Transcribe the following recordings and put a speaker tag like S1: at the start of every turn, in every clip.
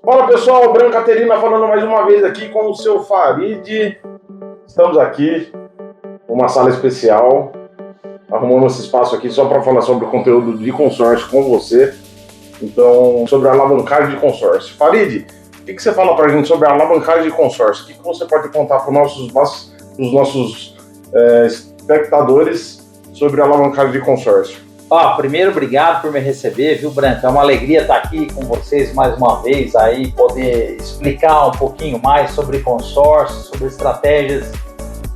S1: Fala pessoal, Branco Caterina falando mais uma vez aqui com o seu Farid. Estamos aqui numa sala especial, arrumamos esse espaço aqui só para falar sobre o conteúdo de consórcio com você. Então, sobre a alavancagem de consórcio. Farid, o que você fala para a gente sobre a alavancagem de consórcio? O que você pode contar para os nossos espectadores sobre a alavancagem de consórcio?
S2: Primeiro, obrigado por me receber, viu, Branco? É uma alegria estar aqui com vocês mais uma vez, aí poder explicar um pouquinho mais sobre consórcio, sobre estratégias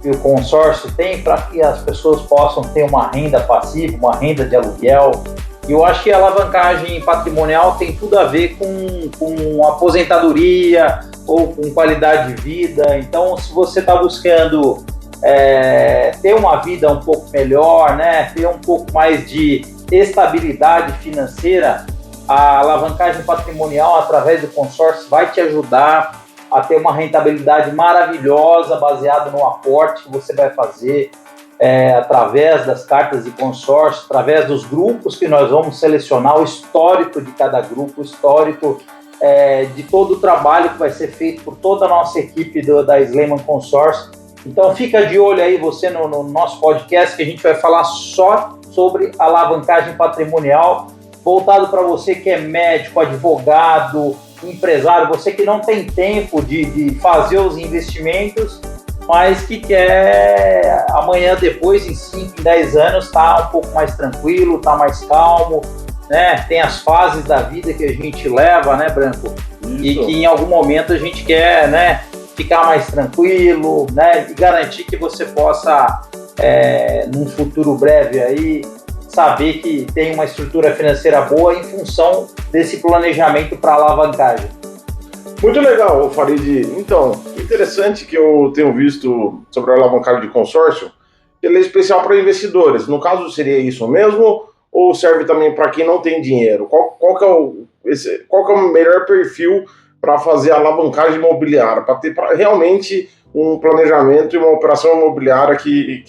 S2: que o consórcio tem para que as pessoas possam ter uma renda passiva, uma renda de aluguel. E eu acho que a alavancagem patrimonial tem tudo a ver com aposentadoria ou com qualidade de vida. Então, se você está buscando ter uma vida um pouco melhor, né? Ter um pouco mais de estabilidade financeira, a alavancagem patrimonial através do consórcio vai te ajudar a ter uma rentabilidade maravilhosa baseada no aporte que você vai fazer através das cartas de consórcio, através dos grupos que nós vamos selecionar, o histórico de cada grupo, o histórico de todo o trabalho que vai ser feito por toda a nossa equipe da Slayman Consórcio. Então fica de olho aí você no nosso podcast, que a gente vai falar só sobre alavancagem patrimonial, voltado para você que é médico, advogado, empresário, você que não tem tempo de fazer os investimentos, mas que quer amanhã, depois, em 5, em 10 anos, estar um pouco mais tranquilo, estar mais calmo, né? Tem as fases da vida que a gente leva, né, Branco? Isso. E que em algum momento a gente quer, né, ficar mais tranquilo, né, e garantir que você possa, num futuro breve aí, saber que tem uma estrutura financeira boa em função desse planejamento para alavancagem.
S1: Muito legal, Farid. Então, interessante que eu tenho visto sobre a alavancagem de consórcio, ele é especial para investidores. No caso, seria isso mesmo? Ou serve também para quem não tem dinheiro? Qual que é o melhor perfil para fazer a alavancagem imobiliária, para ter realmente um planejamento e uma operação imobiliária que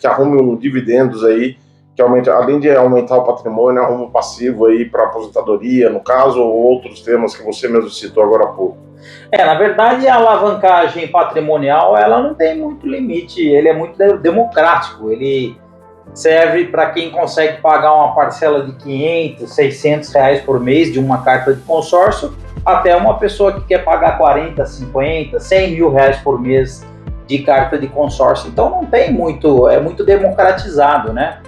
S1: arrume dividendos aí, que aumenta, além de aumentar o patrimônio, arrume o passivo aí para aposentadoria, no caso, ou outros temas que você mesmo citou agora há pouco.
S2: Na verdade, a alavancagem patrimonial, ela não tem muito limite, ele é muito democrático, ele serve para quem consegue pagar uma parcela de 500, 600 reais por mês de uma carta de consórcio, até uma pessoa que quer pagar 40, 50, 100 mil reais por mês de carta de consórcio. Então não tem muito, é muito democratizado, né?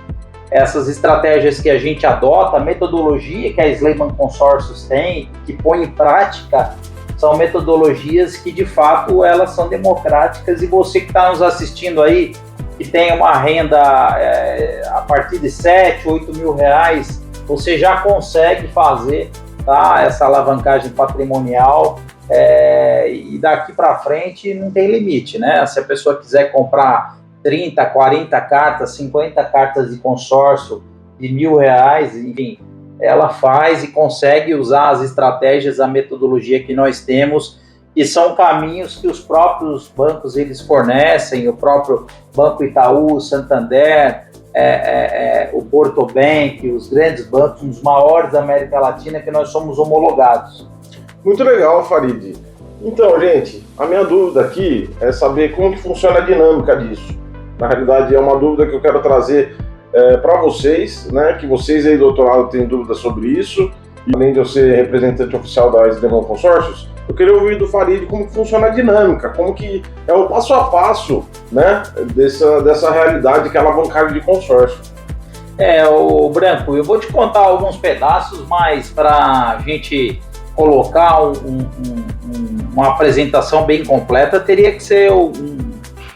S2: Essas estratégias que a gente adota, a metodologia que a Slayman Consórcios tem, que põe em prática, são metodologias que de fato elas são democráticas, e você que está nos assistindo aí, que tem uma renda a partir de 7, 8 mil reais, você já consegue fazer, tá, essa alavancagem patrimonial, e daqui para frente não tem limite, né? Se a pessoa quiser comprar 30, 40 cartas, 50 cartas de consórcio de R$1.000, enfim, ela faz e consegue usar as estratégias, a metodologia que nós temos, e são caminhos que os próprios bancos eles fornecem, o próprio Banco Itaú, Santander, o Porto Bank, os grandes bancos, os maiores da América Latina, que nós somos homologados.
S1: Muito legal, Farid. Então, gente, a minha dúvida aqui é saber como que funciona a dinâmica disso. Na realidade, é uma dúvida que eu quero trazer para vocês, né? Que vocês aí do outro lado têm dúvidas sobre isso. E além de eu ser representante oficial da Slayman Consórcios, eu queria ouvir do Farid como que funciona a dinâmica, como que é o passo a passo, né, dessa realidade que é a alavancagem de consórcio.
S2: O Branco, eu vou te contar alguns pedaços, mas para a gente colocar uma apresentação bem completa, teria que ser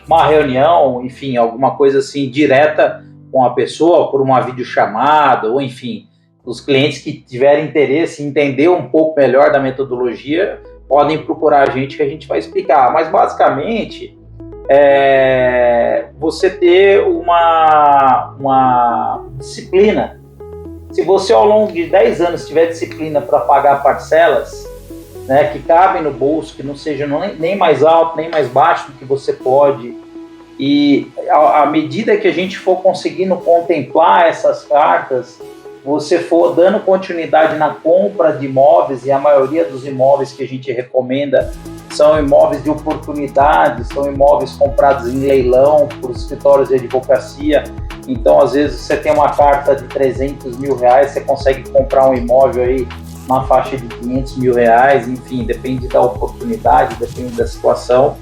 S2: uma reunião, enfim, alguma coisa assim direta com a pessoa, por uma videochamada, ou enfim, os clientes que tiverem interesse em entender um pouco melhor da metodologia, podem procurar a gente que a gente vai explicar. Mas basicamente, você ter uma disciplina. Se você ao longo de 10 anos tiver disciplina para pagar parcelas, né, que cabem no bolso, que não sejam nem mais alto nem mais baixo do que você pode, E à medida que a gente for conseguindo contemplar essas cartas, você for dando continuidade na compra de imóveis, e a maioria dos imóveis que a gente recomenda são imóveis de oportunidade, são imóveis comprados em leilão por escritórios de advocacia. Então, às vezes, você tem uma carta de 300 mil reais, você consegue comprar um imóvel aí na faixa de 500 mil reais, enfim, depende da oportunidade, depende da situação.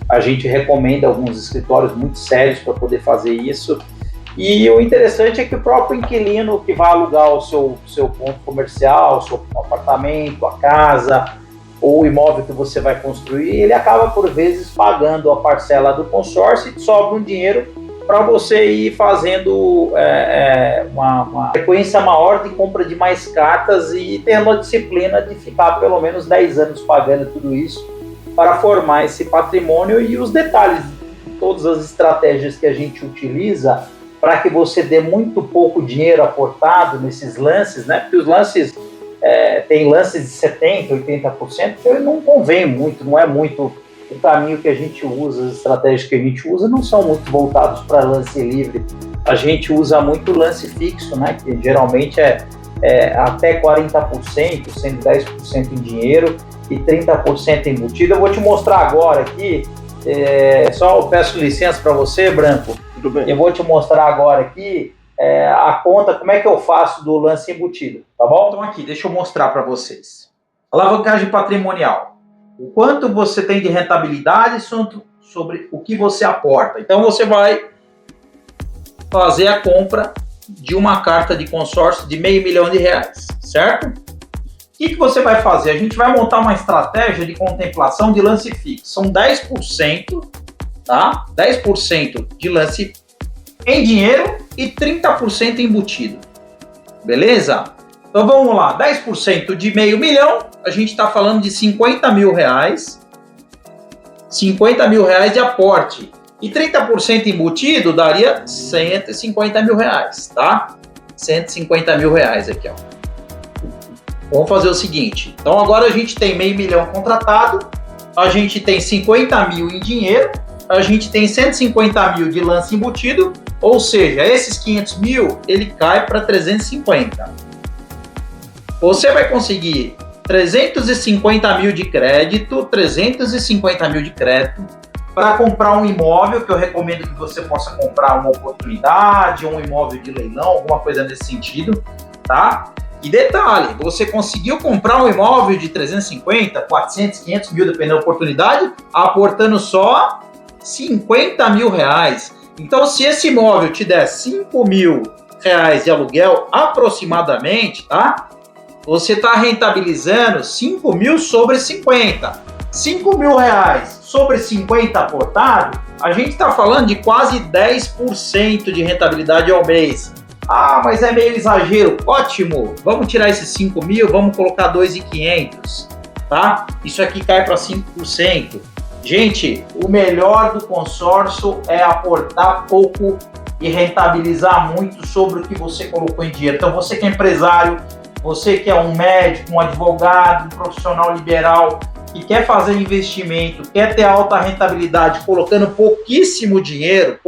S2: A gente recomenda alguns escritórios muito sérios para poder fazer isso. E o interessante é que o próprio inquilino que vai alugar o seu ponto comercial, o seu apartamento, a casa ou o imóvel que você vai construir, ele acaba por vezes pagando a parcela do consórcio e sobra um dinheiro para você ir fazendo uma frequência maior de compra de mais cartas e tendo a disciplina de ficar pelo menos 10 anos pagando tudo isso para formar esse patrimônio. E os detalhes de todas as estratégias que a gente utiliza para que você dê muito pouco dinheiro aportado nesses lances, né? Porque os lances, tem lances de 70%, 80%, que não convém muito, não é muito o caminho que a gente usa, as estratégias que a gente usa não são muito voltados para lance livre. A gente usa muito lance fixo, né? Que geralmente é até 40%, sendo 10% em dinheiro e 30% embutido. Eu vou te mostrar agora aqui, só eu peço licença para você, Branco.
S1: Tudo bem.
S2: Eu vou te mostrar agora aqui a conta, como é que eu faço do lance embutido, tá bom? Então aqui, deixa eu mostrar para vocês. Alavancagem patrimonial. O quanto você tem de rentabilidade sobre o que você aporta. Então você vai fazer a compra de uma carta de consórcio de R$500 mil, certo? O que você vai fazer? A gente vai montar uma estratégia de contemplação de lance fixo. São 10%, tá? 10% de lance em dinheiro e 30% embutido. Beleza? Então vamos lá, 10% de R$500 mil, a gente está falando de R$50 mil. R$50 mil de aporte. E 30% embutido daria R$150 mil, tá? R$150 mil aqui, ó. Vamos fazer o seguinte. Então agora a gente tem R$500 mil contratado, a gente tem 50 mil em dinheiro, a gente tem 150 mil de lance embutido, ou seja, esses 500 mil ele cai para 350. Você vai conseguir 350 mil de crédito, 350 mil de crédito para comprar um imóvel, que eu recomendo que você possa comprar uma oportunidade, um imóvel de leilão, alguma coisa nesse sentido, tá? E detalhe, você conseguiu comprar um imóvel de 350, 400, 500 mil, dependendo da oportunidade, aportando só R$50 mil. Então, se esse imóvel te der R$5 mil de aluguel aproximadamente, tá? Você está rentabilizando 5 mil sobre 50. 5 mil reais sobre 50 aportado, a gente está falando de quase 10% de rentabilidade ao mês. Ah, mas é meio exagero. Ótimo, vamos tirar esses 5 mil, vamos colocar 2.500, tá? Isso aqui cai para 5%. Gente, o melhor do consórcio é aportar pouco e rentabilizar muito sobre o que você colocou em dinheiro. Então, você que é empresário, você que é um médico, um advogado, um profissional liberal que quer fazer investimento, quer ter alta rentabilidade colocando pouquíssimo dinheiro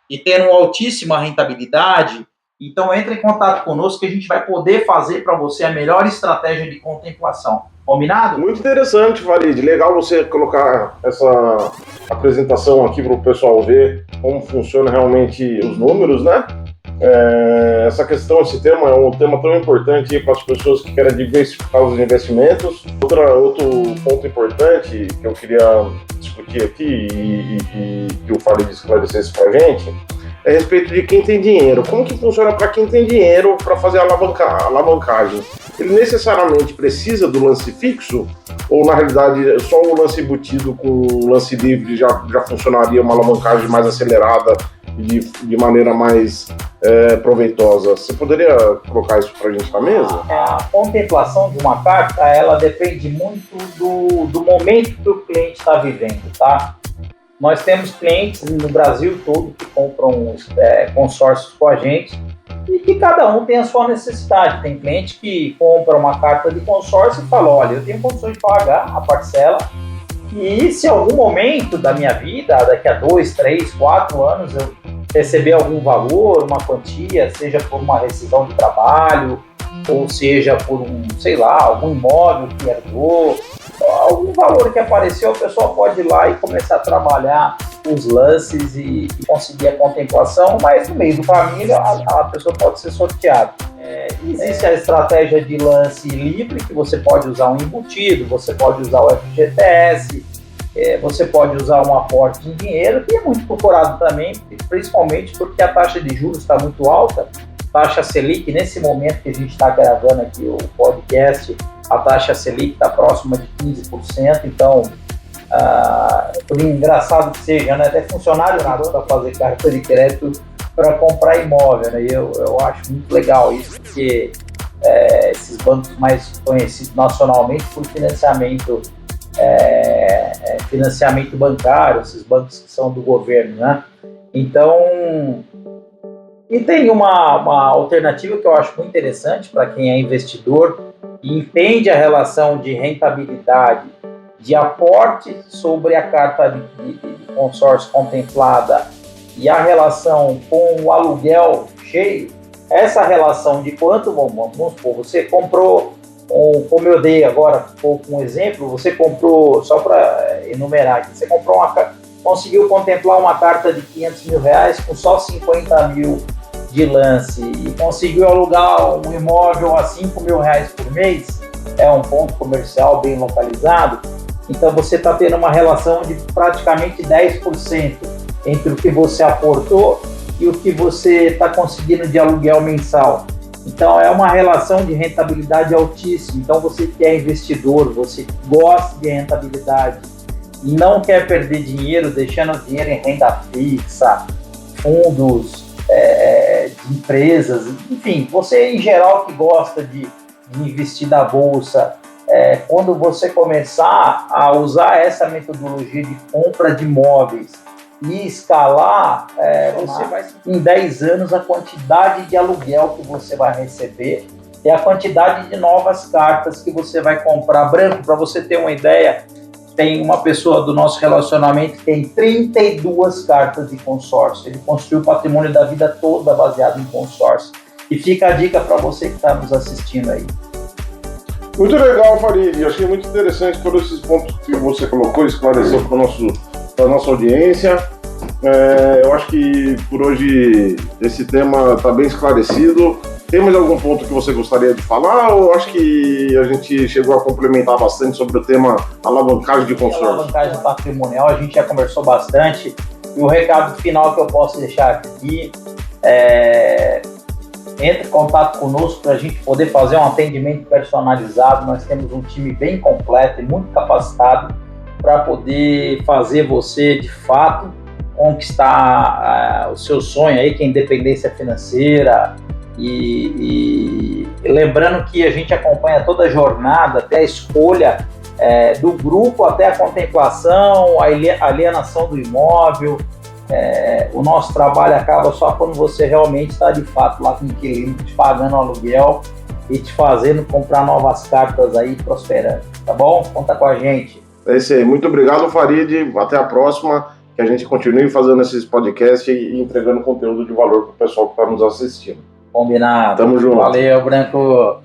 S2: e tendo uma altíssima rentabilidade, então entre em contato conosco que a gente vai poder fazer para você a melhor estratégia de contemplação. Combinado?
S1: Muito interessante, Farid. Legal você colocar essa apresentação aqui para o pessoal ver como funciona realmente os números, né? Essa questão, esse tema é um tema tão importante para as pessoas que querem diversificar os investimentos. Outro ponto importante que eu queria discutir aqui e que o Farid esclarecesse para a gente é a respeito de quem tem dinheiro. Como que funciona para quem tem dinheiro para fazer a alavancagem? Ele necessariamente precisa do lance fixo? Ou, na realidade, só o lance embutido com o lance livre já funcionaria uma alavancagem mais acelerada e de maneira mais proveitosa? Você poderia colocar isso para a gente na mesa?
S2: A contemplação de uma carta, ela depende muito do momento que o cliente está vivendo, tá? Nós temos clientes no Brasil todo que compram consórcios com a gente e que cada um tem a sua necessidade. Tem cliente que compra uma carta de consórcio e fala, olha, eu tenho condições de pagar a parcela E se em algum momento da minha vida, daqui a 2, 3, 4 anos, eu receber algum valor, uma quantia, seja por uma rescisão de trabalho, ou seja por algum imóvel que herdou, algum valor que apareceu, a pessoa pode ir lá e começar a trabalhar os lances e conseguir a contemplação, mas no meio do caminho a pessoa pode ser sorteada. Existe a estratégia de lance livre, que você pode usar um embutido, você pode usar o FGTS, você pode usar um aporte em dinheiro, que é muito procurado também, principalmente porque a taxa de juros está muito alta. Taxa Selic, nesse momento que a gente está gravando aqui o podcast, a taxa Selic está próxima de 15%, então, por engraçado que seja, né, até funcionário para fazer carta de crédito para comprar imóvel, né? Eu acho muito legal isso, porque esses bancos mais conhecidos nacionalmente por financiamento bancário, esses bancos que são do governo, né? Então, e tem uma alternativa que eu acho muito interessante para quem é investidor e entende a relação de rentabilidade, de aporte sobre a carta de consórcio contemplada e a relação com o aluguel cheio. Essa relação de quanto, vamos supor, você comprou, como eu dei agora um exemplo, você comprou, só para enumerar aqui, você conseguiu contemplar uma carta de R$500 mil com só 50 mil de lance e conseguiu alugar um imóvel a R$5 mil por mês, é um ponto comercial bem localizado, então você está tendo uma relação de praticamente 10% entre o que você aportou e o que você está conseguindo de aluguel mensal. Então é uma relação de rentabilidade altíssima. Então você que é investidor, você gosta de rentabilidade e não quer perder dinheiro, deixando o dinheiro em renda fixa, fundos de empresas, enfim, você em geral que gosta de investir na bolsa, quando você começar a usar essa metodologia de compra de imóveis e escalar, você vai, em 10 anos, a quantidade de aluguel que você vai receber e a quantidade de novas cartas que você vai comprar. Branco, para você ter uma ideia, tem uma pessoa do nosso relacionamento que tem 32 cartas de consórcio. Ele construiu o patrimônio da vida toda baseado em consórcio. E fica a dica para você que está nos assistindo aí.
S1: Muito legal, Farid. Eu achei muito interessante todos esses pontos que você colocou, esclareceu para a nossa audiência. Eu acho que por hoje esse tema está bem esclarecido. Tem mais algum ponto que você gostaria de falar? Ou acho que a gente chegou a complementar bastante sobre o tema alavancagem de consórcio?
S2: Alavancagem patrimonial, a gente já conversou bastante. E o recado final que eu posso deixar aqui entre em contato conosco para a gente poder fazer um atendimento personalizado. Nós temos um time bem completo e muito capacitado para poder fazer você, de fato, conquistar o seu sonho aí, que é a independência financeira. E lembrando que a gente acompanha toda a jornada, até a escolha do grupo, até a contemplação, a alienação do imóvel. O nosso trabalho acaba só quando você realmente está de fato lá com o inquilino, te pagando o aluguel e te fazendo comprar novas cartas aí, prosperando, tá bom? Conta com a gente.
S1: É isso aí, muito obrigado, Farid, até a próxima, que a gente continue fazendo esses podcasts e entregando conteúdo de valor para o pessoal que está nos assistindo.
S2: Combinado.
S1: Tamo junto.
S2: Valeu, Branco.